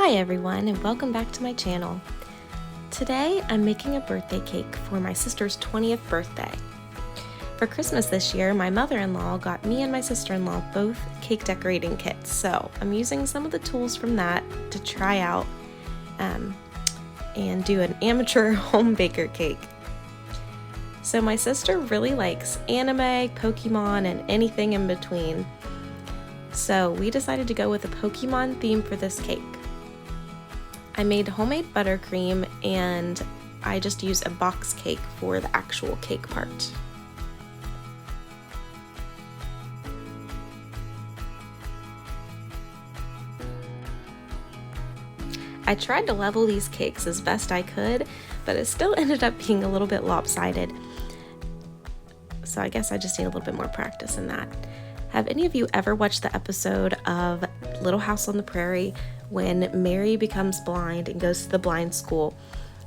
Hi everyone, and welcome back to my channel. Today I'm making a birthday cake for my sister's 20th birthday. For Christmas this year, my mother-in-law got me and my sister-in-law both cake decorating kits, so I'm using some of the tools from that to try out and do an amateur home baker cake. So my sister really likes anime, Pokemon, and anything in between. So we decided to go with a Pokemon theme for this cake. I made homemade buttercream and I just used a box cake for the actual cake part. I tried to level these cakes as best I could, but it still ended up being a little bit lopsided. So I guess I just need a little bit more practice in that. Have any of you ever watched the episode of Little House on the Prairie when Mary becomes blind and goes to the blind school?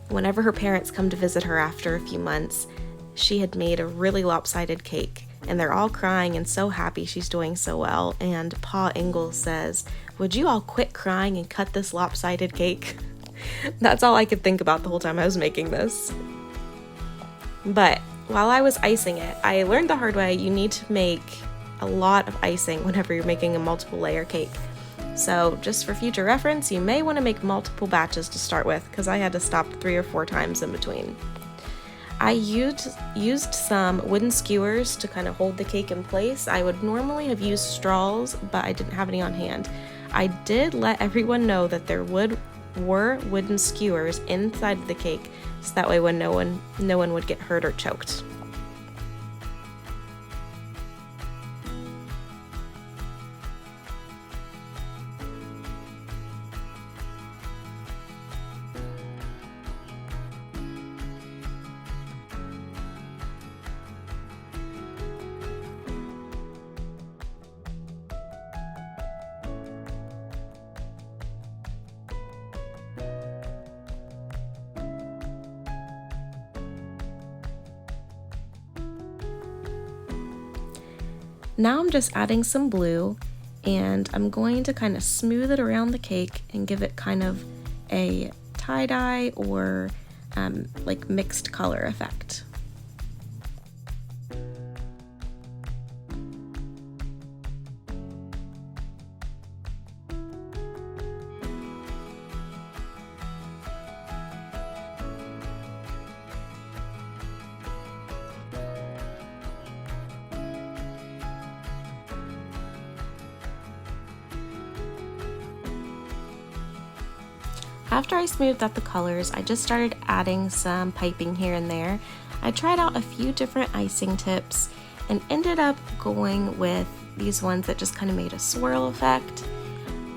Whenever her parents come to visit her after a few months, she had made a really lopsided cake, and they're all crying and so happy she's doing so well, and Pa Ingalls says, "Would you all quit crying and cut this lopsided cake?" That's all I could think about the whole time I was making this. But while I was icing it, I learned the hard way you need to make a lot of icing whenever you're making a multiple layer cake. So just for future reference, you may want to make multiple batches to start with, because I had to stop 3 or 4 times in between. I used some wooden skewers to kind of hold the cake in place. I would normally have used straws, but I didn't have any on hand. I did let everyone know that there were wooden skewers inside the cake, so that way when no one would get hurt or choked. Now I'm just adding some blue, and I'm going to kind of smooth it around the cake and give it kind of a tie-dye or like mixed color effect. After I smoothed out the colors, I just started adding some piping here and there. I tried out a few different icing tips and ended up going with these ones that just kind of made a swirl effect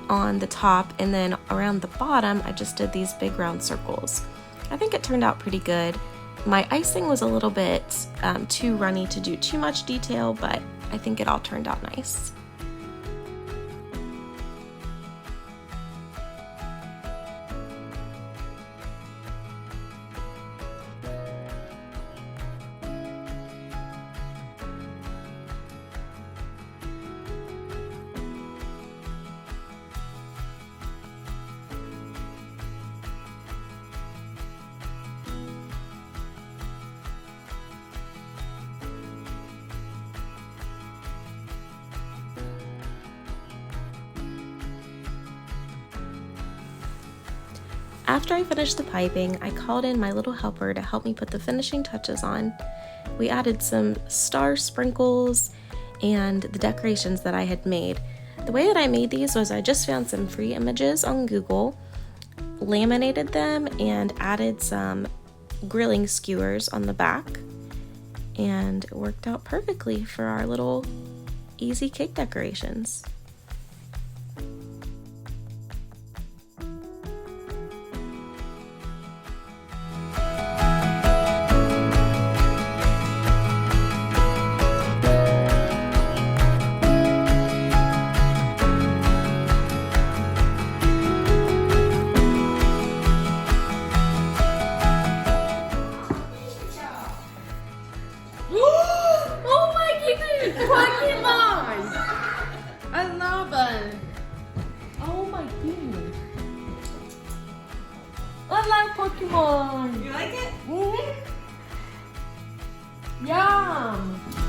on the top, and then around the bottom I just did these big round circles. I think it turned out pretty good. My icing was a little bit too runny to do too much detail, but I think it all turned out nice. After I finished the piping, I called in my little helper to help me put the finishing touches on. We added some star sprinkles and the decorations that I had made. The way that I made these was I just found some free images on Google, laminated them, and added some grilling skewers on the back, and it worked out perfectly for our little easy cake decorations. Oh my goodness! Pokémon! I love love Pokemon. You like it? Mm-hmm. Yum.